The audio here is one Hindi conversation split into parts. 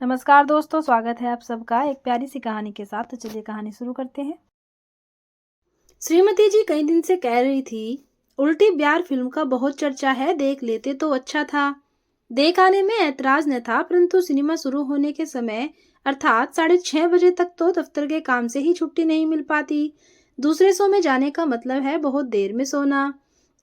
नमस्कार दोस्तों, स्वागत है आप सबका एक प्यारी सी कहानी के साथ। तो चलिए कहानी शुरू करते हैं। श्रीमती जी कई दिन से कह रही थी, उल्टी ब्यार फिल्म का बहुत चर्चा है, देख लेते तो अच्छा था। देख आने में ऐतराज न था, परंतु सिनेमा शुरू होने के समय अर्थात 6:30 बजे तक तो दफ्तर के काम से ही छुट्टी नहीं मिल पाती। दूसरे शो में जाने का मतलब है बहुत देर में सोना,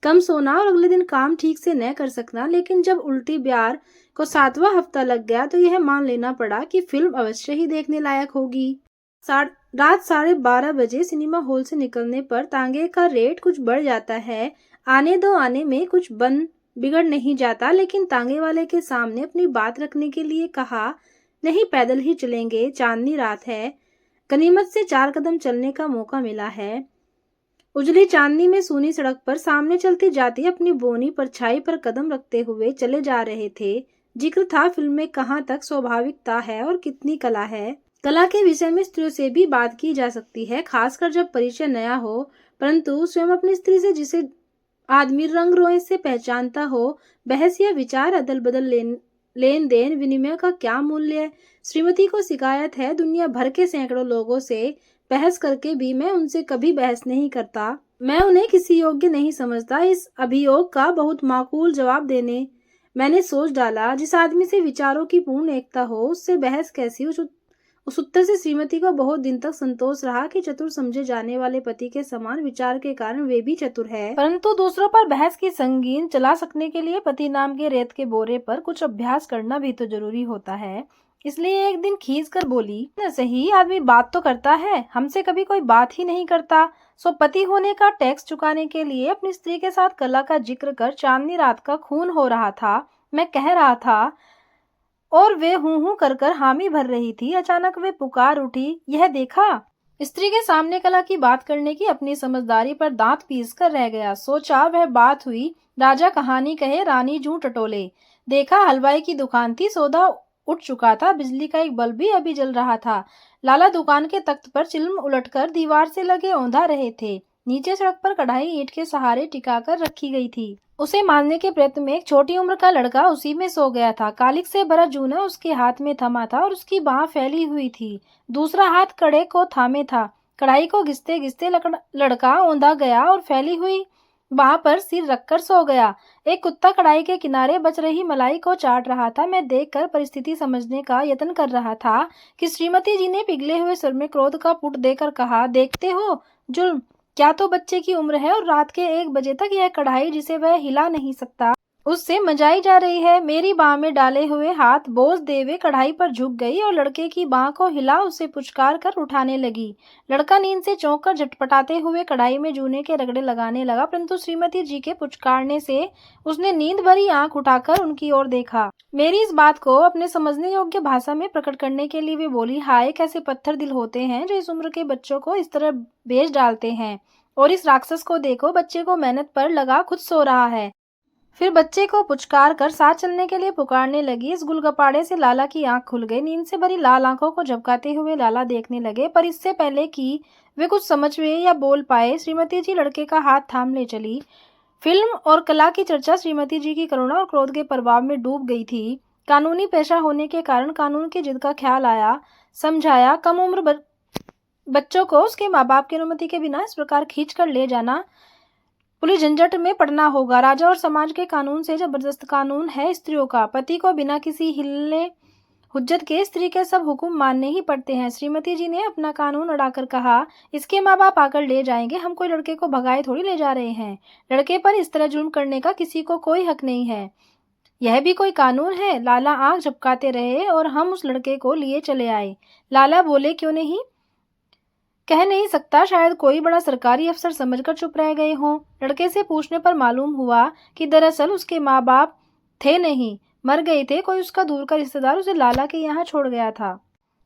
कम सोना और अगले दिन काम ठीक से न कर सकना। लेकिन जब उल्टी ब्यार को 7वां हफ्ता लग गया तो यह मान लेना पड़ा कि फिल्म अवश्य ही देखने लायक होगी। रात 12:30 बजे सिनेमा हॉल से निकलने पर तांगे का रेट कुछ बढ़ जाता है। आने दो आने में कुछ बिगड़ नहीं जाता, लेकिन तांगे वाले के सामने अपनी बात रखने के लिए कहा, नहीं पैदल ही चलेंगे, चांदनी रात है। गनीमत से 4 कदम चलने का मौका मिला है। उजली चांदनी में सूनी सड़क पर सामने चलती जाती अपनी बोनी परछाई पर कदम रखते हुए चले जा रहे थे। जिक्र था फिल्म में कहाँ तक स्वाभाविकता है और कितनी कला है। कला के विषय में स्त्रियों से भी बात की जा सकती है, खासकर जब परिचय नया हो, परंतु स्वयं अपनी स्त्री से जिसे आदमी रंग रोए से पहचानता हो, बहस या विचार अदल बदल लेन देन विनिमय का क्या मूल्य। श्रीमती को शिकायत है, दुनिया भर के सैकड़ों लोगों से बहस करके भी मैं उनसे कभी बहस नहीं करता। मैं उन्हें किसी योग्य नहीं समझता। इस अभियोग का बहुत माकूल जवाब देने मैंने सोच डाला। जिस आदमी से विचारों की पूर्ण एकता हो, उससे बहस कैसी। उस उत्तर से श्रीमती को बहुत दिन तक संतोष रहा कि चतुर समझे जाने वाले पति के समान विचार के कारण वे भी चतुर है, परंतु दूसरों पर बहस की संगीन चला सकने के लिए पति नाम के रेत के बोरे पर कुछ अभ्यास करना भी तो जरूरी होता है। इसलिए एक दिन खींच कर बोली, न सही आदमी बात तो करता है, हमसे कभी कोई बात ही नहीं करता। सो पति होने का टैक्स चुकाने के लिए अपनी स्त्री के साथ कला का जिक्र कर चांदनी रात का खून हो रहा था, मैं कह रहा था और वे हूं कर हामी भर रही थी। अचानक वे पुकार उठी, यह देखा। स्त्री के सामने कला की बात करने की अपनी समझदारी पर दांत पीस कर रह गया। सोचा वह बात हुई, राजा कहानी कहे रानी जूं टटोले। देखा हलवाई की दुकान थी, सौदा उठ चुका था, बिजली का एक बल्ब भी अभी जल रहा था। लाला दुकान के तख्त पर चिल्म उलटकर दीवार से लगे औंधा रहे थे। नीचे सड़क पर कढ़ाई ईंट के सहारे टिकाकर रखी गई थी। उसे मारने के प्रयत्न में एक छोटी उम्र का लड़का उसी में सो गया था। कालिक से भरा जूना उसके हाथ में थमा था और उसकी बाह फैली हुई थी। दूसरा हाथ कड़े को थामे था। कढ़ाई को घिसते घिसते लड़का औंधा गया और फैली हुई बाह पर सिर रखकर सो गया। एक कुत्ता कढ़ाई के किनारे बच रही मलाई को चाट रहा था। मैं देखकर परिस्थिति समझने का यत्न कर रहा था कि श्रीमती जी ने पिघले हुए स्वर में क्रोध का पुट देकर कहा, देखते हो जुल्म, क्या तो बच्चे की उम्र है और रात के 1 बजे तक यह कढ़ाई जिसे वह हिला नहीं सकता, उससे मजाई जा रही है। मेरी बाह में डाले हुए हाथ बोझ देवे कढ़ाई पर झुक गई और लड़के की बाह को हिला उसे पुचकार कर उठाने लगी। लड़का नींद से चौंक कर झटपटाते हुए कढ़ाई में जूने के रगड़े लगाने लगा, परंतु श्रीमती जी के पुचकारने से उसने नींद भरी आंख उठाकर उनकी ओर देखा। मेरी इस बात को अपने समझने योग्य भाषा में प्रकट करने के लिए वे बोली, हाय कैसे पत्थर दिल होते हैं जो इस उम्र के बच्चों को इस तरह बेच डालते हैं। और इस राक्षस को देखो, बच्चे को मेहनत पर लगा खुद सो रहा है। फिर बच्चे को पुचकार कर साथ चलने के लिए पुकारने लगी। इस गुलगपाड़े से लाला की आंख खुल गई। नींद से भरी लाल आंखों को झपकाते हुए लाला देखने लगे, पर इससे पहले कि वे कुछ समझ वे या बोल पाए, श्रीमती जी लड़के का हाथ थाम ले चली। फिल्म और कला की चर्चा श्रीमती जी की करुणा और क्रोध के प्रभाव में डूब गई थी। कानूनी पेशा होने के कारण कानून की जिद का ख्याल आया। समझाया, कम उम्र बच्चों को उसके माँ बाप की अनुमति के बिना इस प्रकार खींच कर ले जाना, पुलिस झंझट में पड़ना होगा। राजा और समाज के कानून से जबरदस्त कानून है स्त्रियों का। पति को बिना किसी हिले हुज्जत के स्त्री के सब हुक्म मानने ही पड़ते हैं। श्रीमती जी ने अपना कानून अड़ाकर कहा, इसके माँ बाप आकर ले जाएंगे, हम कोई लड़के को भगाए थोड़ी ले जा रहे हैं। लड़के पर इस तरह जुल्म करने का किसी को कोई हक नहीं है। यह भी कोई कानून है? लाला आंख झपकाते रहे और हम उस लड़के को लिए चले आए। लाला बोले, क्यों नहीं? कह नहीं सकता, शायद कोई बड़ा सरकारी अफसर समझकर चुप रह गए हों। लड़के से पूछने पर मालूम हुआ कि दरअसल उसके माँ बाप थे नहीं, मर गए थे। कोई उसका दूर का रिश्तेदार उसे लाला के यहाँ छोड़ गया था।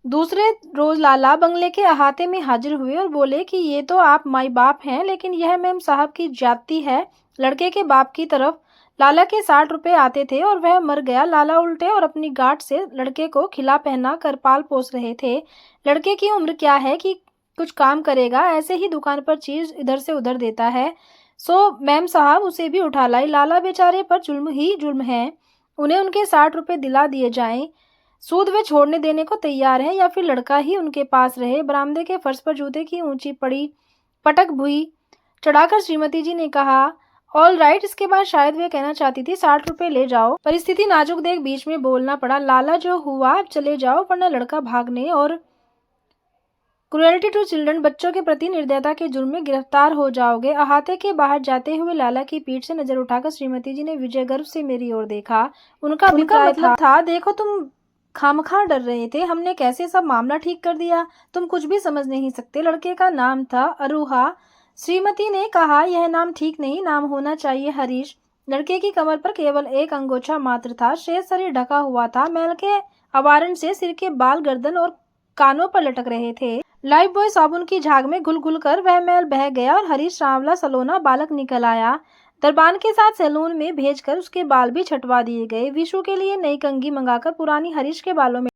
दूसरे रोज लाला बंगले के अहाते में हाजिर हुए और बोले कि ये तो आप माई बाप हैं, लेकिन यह मेम साहब की जाति है। लड़के के बाप की तरफ लाला के 60 रुपए आते थे और वह मर गया। लाला उल्टे और अपनी गांठ से लड़के को खिला पहना कर पाल पोस रहे थे। लड़के की उम्र क्या है कि कुछ काम करेगा, ऐसे ही दुकान पर चीज इधर से उधर देता है। सो मैम साहब उसे भी उठा लाई। लाला बेचारे पर जुल्म ही जुल्म है, उन्हें उनके 60 रुपए दिला दिए जाएं। सूद वे छोड़ने देने को तैयार हैं या फिर लड़का ही उनके पास रहे। बरामदे के फर्श पर जूते की ऊंची पड़ी पटक भुई चढ़ाकर श्रीमती जी ने कहा, ऑल राइट। इसके बाद शायद वे कहना चाहती थी 60 रुपए ले जाओ। परिस्थिति नाजुक देख बीच में बोलना पड़ा, लाला जो हुआ अब चले जाओ वरना लड़का भागने और क्रुएल्टी टू चिल्ड्रन, बच्चों के प्रति निर्दयता के जुर्म में गिरफ्तार हो जाओगे। अहाते के बाहर जाते हुए लाला की पीठ से नजर उठाकर श्रीमती जी ने विजय गर्व से मेरी ओर देखा। उनका मतलब था, देखो तुम खामखा डर रहे थे, हमने कैसे सब मामला ठीक कर दिया, तुम कुछ भी समझ नहीं सकते। लड़के का नाम था अरुहा। श्रीमती ने कहा, यह नाम ठीक नहीं, नाम होना चाहिए हरीश। लड़के की कमर पर केवल एक अंगोछा मात्र था, शेष शरीर ढका हुआ था। मैल के अवारण से सिर के बाल गर्दन और कानों पर लटक रहे थे। लाइफ बॉय साबुन की झाग में घुल घुल कर वह मैल बह गया और हरीश सांवला सलोना बालक निकल आया। दरबान के साथ सैलून में भेजकर उसके बाल भी छटवा दिए गए। विशु के लिए नई कंघी मंगाकर पुरानी हरीश के बालों में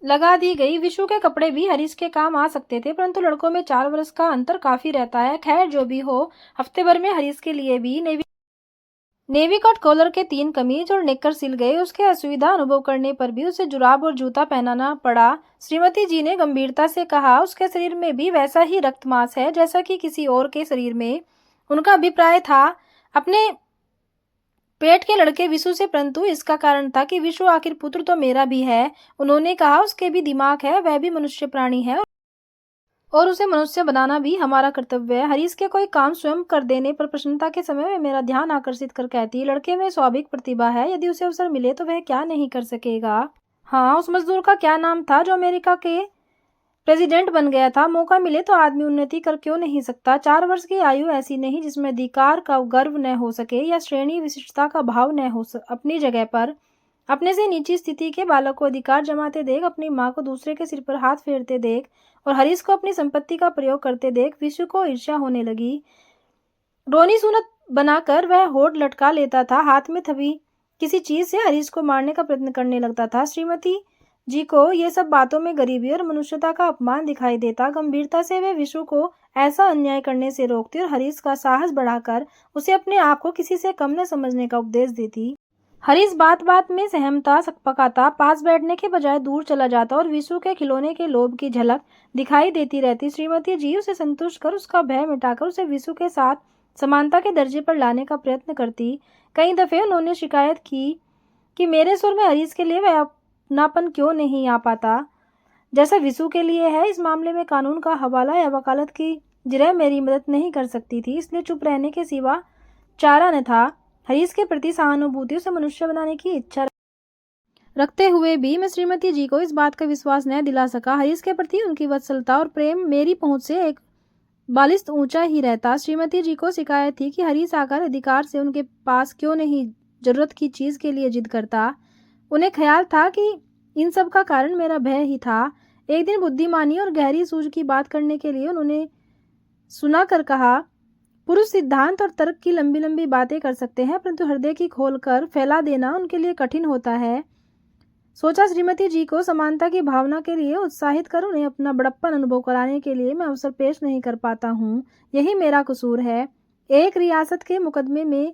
लगा दी गई। विशु के कपड़े भी हरीश के काम आ सकते थे, परंतु लड़कों में 4 वर्ष का अंतर काफी रहता है। खैर जो भी हो, हफ्ते भर में हरीश के लिए भी नेवी कट कॉलर के 3 कमीज और नेकर सिल गए। उसके असुविधा अनुभव करने पर भी उसे जुराब और जूता पहनाना पड़ा। श्रीमती जी ने गंभीरता से कहा, उसके शरीर में भी वैसा ही रक्त मांस है जैसा कि किसी और के शरीर में। उनका अभिप्राय था अपने पेट के लड़के विशु से, परंतु इसका कारण था कि विशु आखिर पुत्र तो मेरा भी है। उन्होंने कहा, उसके भी दिमाग है, वह भी मनुष्य प्राणी है और उसे मनुष्य बनाना भी हमारा कर्तव्य है। हरीश के कोई काम स्वयं कर देने पर प्रसन्नता के समय में मेरा ध्यान आकर्षित कर कहती, लड़के में स्वाभाविक प्रतिभा है, यदि उसे अवसर मिले तो वह क्या नहीं कर सकेगा। हाँ, उस मजदूर का क्या नाम था जो अमेरिका के प्रेसिडेंट बन गया था। मौका मिले तो आदमी उन्नति कर क्यों नहीं सकता। 4 वर्ष की आयु ऐसी नहीं जिसमें अधिकार का गर्व न हो सके या श्रेणी विशिष्टता का भाव न हो अपनी जगह पर अपने से नीची स्थिति के बालक को अधिकार जमाते देख, अपनी माँ को दूसरे के सिर पर हाथ फेरते देख और हरीश को अपनी संपत्ति का प्रयोग करते देख विशु को ईर्ष्या होने लगी। रोनी सूरत बनाकर वह होठ लटका लेता था, हाथ में थवी किसी चीज से हरीश को मारने का प्रयत्न करने लगता था। श्रीमती जी को ये सब बातों में गरीबी और मनुष्यता का अपमान दिखाई देता। गंभीरता से वे विशु को ऐसा अन्याय करने से रोकती और हरीश का साहस बढ़ाकर उसे अपने आप को किसी से कम न समझने का उपदेश देती। हरीश बात बात में सहमता सकपकाता, पास बैठने के बजाय दूर चला जाता और विशु के खिलौने के लोभ की झलक दिखाई देती रहती। श्रीमती जी उसे संतुष्ट कर उसका भय मिटाकर उसे विशु के साथ समानता के दर्जे पर लाने का प्रयत्न करती। कई दफे उन्होंने शिकायत की कि मेरे सुर में हरीश के लिए वह अपनापन क्यों नहीं आ पाता जैसा विशु के लिए है। इस मामले में कानून का हवाला या वकालत की जिरह मेरी मदद नहीं कर सकती थी, इसलिए चुप रहने के सिवा चारा न था। हरीश के प्रति सहानुभूति उसे मनुष्य बनाने की इच्छा रखते हुए भी मैं श्रीमती जी को इस बात का विश्वास न दिला सका। हरीश के प्रति उनकी वत्सलता और प्रेम मेरी पहुंच से एक बालिस्त ऊंचा ही रहता। श्रीमती जी को शिकायत थी कि हरीश आकर अधिकार से उनके पास क्यों नहीं जरूरत की चीज के लिए जिद करता। उन्हें ख्याल था कि इन सब का कारण मेरा भय ही था। एक दिन बुद्धिमानी और गहरी सूझ की बात करने के लिए उन्होंने सुना कर कहा, पुरुष सिद्धांत और तर्क की लंबी लंबी बातें कर सकते हैं, परंतु हृदय की खोल कर फैला देना उनके लिए कठिन होता है। सोचा श्रीमती जी को समानता की भावना के लिए उत्साहित कर उन्हें अपना बड़प्पन अनुभव कराने के लिए मैं अवसर पेश नहीं कर पाता हूँ, यही मेरा कसूर है। एक रियासत के मुकदमे में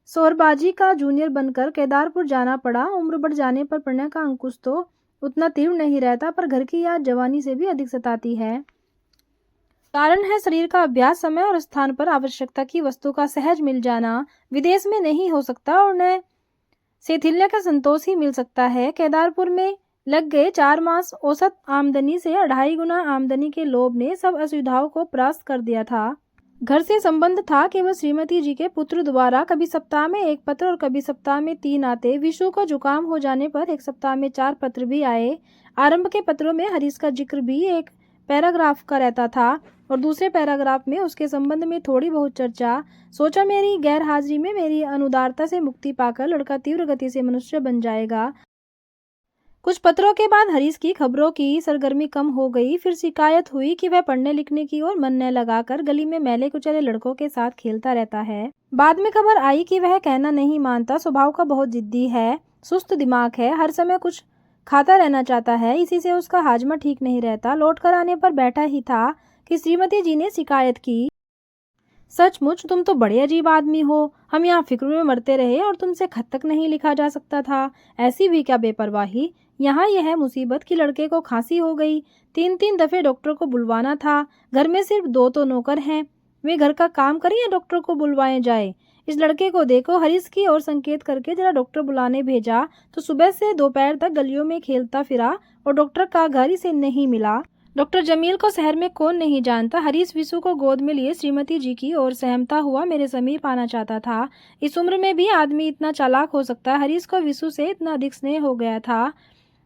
शोरबाजी का जूनियर बनकर केदारपुर जाना पड़ा। उम्र बढ़ जाने पर प्रणय का अंकुश तो उतना तीव्र नहीं रहता, पर घर की याद जवानी से भी अधिक सताती है। कारण है शरीर का अभ्यास, समय और स्थान पर आवश्यकता की वस्तु का सहज मिल जाना विदेश में नहीं हो सकता और न शैथिल्य का संतोष ही मिल सकता है। केदारपुर में लग गए 4 मास औसत आमदनी से 2.5 गुना आमदनी के लोभ ने सब असुविधाओं को परास्त कर दिया था। घर से संबंध था केवल श्रीमती जी के पुत्र द्वारा, कभी सप्ताह में 1 पत्र और कभी सप्ताह में 3 आते। विशु को जुकाम हो जाने पर 1 सप्ताह में 4 पत्र भी आए। आरंभ के पत्रों में हरीश का जिक्र भी एक पैराग्राफ का रहता था और दूसरे पैराग्राफ में उसके संबंध में थोड़ी बहुत चर्चा। सोचा मेरी गैर हाजिरी में मेरी अनुदारता से मुक्ति पाकर लड़का तीव्र गति से मनुष्य बन जाएगा। कुछ पत्रों के बाद हरीश की खबरों की सरगर्मी कम हो गई। फिर शिकायत हुई कि वह पढ़ने लिखने की ओर मन न लगाकर गली में मैले कुचले लड़कों के साथ खेलता रहता है। बाद में खबर आई कि वह कहना नहीं मानता, स्वभाव का बहुत जिद्दी है, सुस्त दिमाग है, हर समय कुछ खाता रहना चाहता है, इसी से उसका हाजमा ठीक नहीं रहता। लौट कर आने पर बैठा ही था कि श्रीमती जी ने शिकायत की, सचमुच तुम तो बड़े अजीब आदमी हो, हम यहाँ फिक्र में मरते रहे और तुमसे खत तक नहीं लिखा जा सकता था। ऐसी भी क्या बेपरवाही, यहाँ यह मुसीबत कि लड़के को खांसी हो गई। 3-3 दफे डॉक्टर को बुलवाना था। घर में सिर्फ 2 तो नौकर हैं। वे घर का काम करें या डॉक्टर को बुलवाए जाए। इस लड़के को देखो। हरीश की ओर संकेत करके जरा डॉक्टर बुलाने भेजा तो सुबह से दोपहर तक गलियों में खेलता फिरा और डॉक्टर का घर इसे नहीं मिला। डॉक्टर जमील को शहर में कौन नहीं जानता। हरीश विशु को गोद में लिए श्रीमती जी की ओर सहमता हुआ मेरे समीप आना चाहता था। इस उम्र में भी आदमी इतना चालाक हो सकता है। हरीश को विशु से इतना अधिक स्नेह हो गया था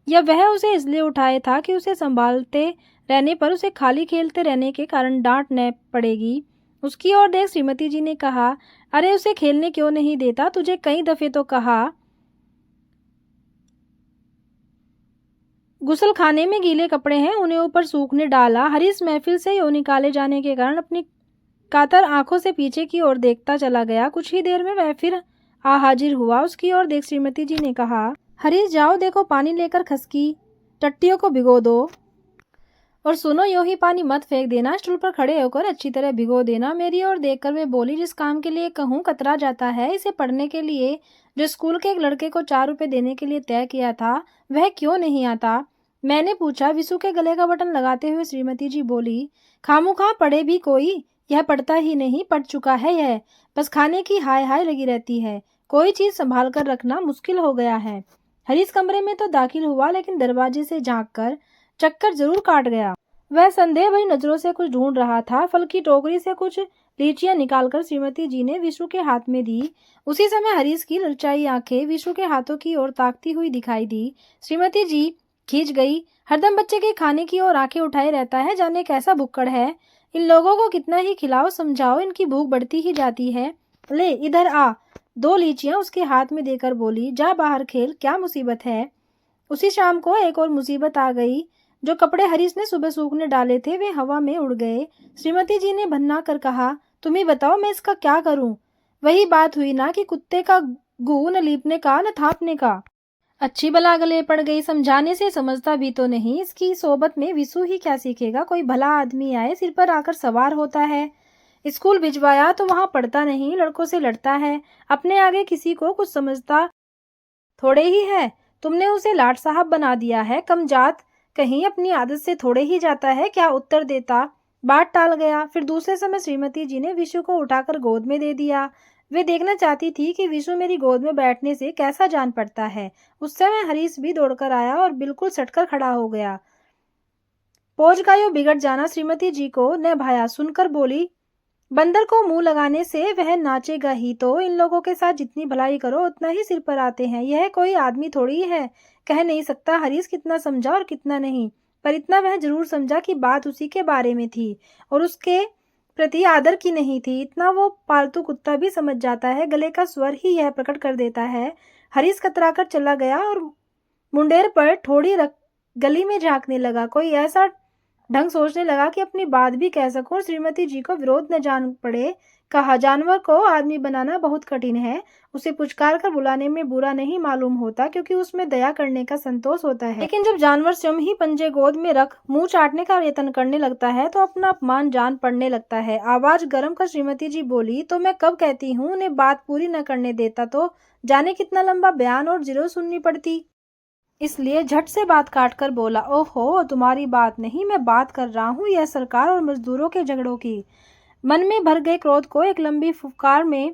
या वह उसे इसलिए उठाए था कि उसे संभालते रहने पर उसे खाली खेलते रहने के कारण डांट न पड़ेगी। उसकी ओर देख श्रीमती जी ने कहा, अरे उसे खेलने क्यों नहीं देता? तुझे कई दफे तो कहा। गुसल खाने में गीले कपड़े हैं, उन्हें ऊपर सूखने डाला। हरीश महफिल से यो निकाले जाने के कारण अपनी कातर आंखों से पीछे की ओर देखता चला गया। कुछ ही देर में वह फिर आ हाजिर हुआ। उसकी ओर देख श्रीमती जी ने कहा, हरीश जाओ देखो पानी लेकर खसकी टट्टियों को भिगो दो और सुनो यूं ही पानी मत फेंक देना, स्टूल पर खड़े होकर अच्छी तरह भिगो देना। मेरी ओर देखकर वे बोली, जिस काम के लिए कहूँ कतरा जाता है। इसे पढ़ने के लिए जो स्कूल के एक लड़के को 4 रुपए देने के लिए तय किया था वह क्यों नहीं आता? मैंने पूछा। विशु के गले का बटन लगाते हुए श्रीमती जी बोली, खामोखा पढ़े भी कोई, यह पढ़ता ही नहीं, पढ़ चुका है यह, बस खाने की हाय हाय लगी रहती है। कोई चीज संभाल कर रखना मुश्किल हो गया है। हरीश कमरे में तो दाखिल हुआ लेकिन दरवाजे से झांक कर चक्कर जरूर काट गया। वह संदेह भरी नजरों से कुछ ढूंढ रहा था। फल की टोकरी से कुछ लीचियां निकालकर श्रीमती जी ने विशु के हाथ में दी। उसी समय हरीश की ललचाई आंखें विशु के हाथों की ओर ताकती हुई दिखाई दी। श्रीमती जी खींच गई। हरदम बच्चे के खाने की ओर आंखें उठाए रहता है, जाने कैसा भुक्कड़ है। इन लोगों को कितना ही खिलाओ समझाओ, इनकी भूख बढ़ती ही जाती है। ले इधर आ। 2 लीचियां उसके हाथ में देकर बोली, जा बाहर खेल, क्या मुसीबत है? उसी शाम को एक और मुसीबत आ गई। जो कपड़े हरीश ने सुबह सूखने डाले थे वे हवा में उड़ गए। श्रीमती जी ने भन्ना कर कहा, तुम ही बताओ मैं इसका क्या करूं? वही बात हुई ना कि कुत्ते का गू न लीपने का न थापने का। अच्छी भला गले पड़ गई। समझाने से समझता भी तो नहीं। इसकी सोबत में विशु ही क्या सीखेगा? कोई भला आदमी आए सिर पर आकर सवार होता है। स्कूल भिजवाया तो वहां पढ़ता नहीं, लड़कों से लड़ता है। अपने आगे किसी को कुछ समझता थोड़े ही है। तुमने उसे लाट साहब बना दिया है। कम जात कहीं अपनी आदत से थोड़े ही जाता है। क्या उत्तर देता? बात टाल गया। फिर दूसरे समय श्रीमती जी ने विशु को उठाकर गोद में दे दिया। वे देखना चाहती थी कि विशु मेरी गोद में बैठने से कैसा जान पड़ता है। उस समय हरीश भी दौड़कर आया और बिल्कुल सटकर खड़ा हो गया। पोज का यूं बिगड़ जाना श्रीमती जी को न भाया। सुनकर बोली, बंदर को मुंह लगाने से वह नाचेगा ही तो। इन लोगों के साथ जितनी भलाई करो उतना ही सिर पर आते हैं। यह कोई आदमी थोड़ी है। कह नहीं सकता हरीश कितना समझा और कितना नहीं, पर इतना वह जरूर समझा कि बात उसी के बारे में थी और उसके प्रति आदर की नहीं थी। इतना वो पालतू कुत्ता भी समझ जाता है। गले का स्वर ही यह प्रकट कर देता है। हरीश कतरा कर चला गया और मुंडेर पर ठोड़ी रख गली में झांकने लगा। कोई ऐसा ढंग सोचने लगा कि अपनी बात भी कह सकूं और श्रीमती जी को विरोध न जान पड़े। कहा, जानवर को आदमी बनाना बहुत कठिन है। उसे पुचकार कर बुलाने में बुरा नहीं मालूम होता क्योंकि उसमें दया करने का संतोष होता है। लेकिन जब जानवर स्वयं ही पंजे गोद में रख मुंह चाटने का यत्न करने लगता है तो अपना अपमान जान पड़ने लगता है। आवाज गर्म कर श्रीमती जी बोली, तो मैं कब कहती हूँ उन्हें बात पूरी न करने देता तो जाने कितना लंबा बयान और जिरो सुननी पड़ती। इसलिए झट से बात काटकर बोला, ओहो तुम्हारी बात नहीं, मैं बात कर रहा हूँ यह सरकार और मजदूरों के झगड़ों की। मन में भर गए क्रोध को एक लंबी फुफकार में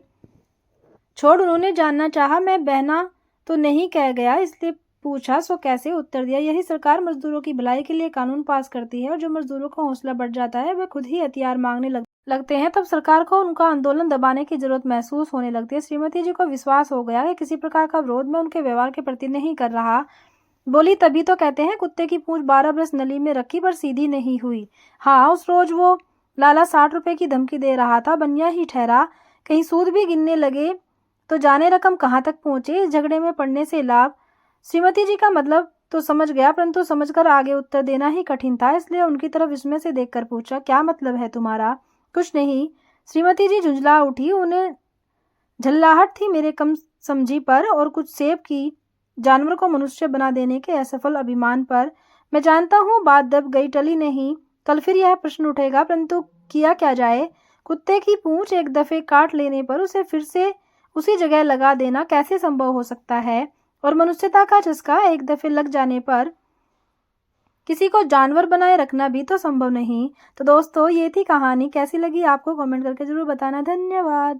छोड़ उन्होंने जानना चाहा, मैं बहना तो नहीं कह गया इसलिए पूछा, सो कैसे? उत्तर दिया, यही सरकार मजदूरों की भलाई के लिए कानून पास करती है और जो मजदूरों का हौसला बढ़ जाता है वे खुद ही हथियार मांगने लगते हैं। तब सरकार को उनका आंदोलन दबाने की जरूरत महसूस होने लगती है। श्रीमती जी को विश्वास हो गया कि किसी प्रकार का विरोध मैं उनके व्यवहार के प्रति नहीं कर रहा। बोली, तभी तो कहते हैं कुत्ते की पूंछ 12 बरस नली में रखी पर सीधी नहीं हुई। हाँ, उस रोज वो लाला 60 रुपए की धमकी दे रहा था, बनिया ही ठहरा। कहीं सूद भी गिनने लगे तो जाने रकम कहाँ तक पहुंचे। इस झगड़े में पड़ने से लाभ। श्रीमती जी का मतलब तो समझ गया, परंतु समझकर आगे उत्तर देना ही कठिन था। इसलिए उनकी तरफ इसमें से देखकर पूछा, क्या मतलब है तुम्हारा? कुछ नहीं। श्रीमती जी झुंझला उठी। उन्हें झल्लाहट थी मेरे कम समझी पर और कुछ सेब की जानवर को मनुष्य बना देने के असफल अभिमान पर। मैं जानता हूँ बात दब गई, टली नहीं। कल फिर यह प्रश्न उठेगा, परंतु किया क्या जाए? कुत्ते की पूंछ एक दफे काट लेने पर उसे फिर से उसी जगह लगा देना कैसे संभव हो सकता है? और मनुष्यता का चस्का एक दफे लग जाने पर किसी को जानवर बनाए रखना भी तो संभव नहीं। तो दोस्तों, ये थी कहानी। कैसी लगी आपको कमेंट करके जरूर बताना। धन्यवाद।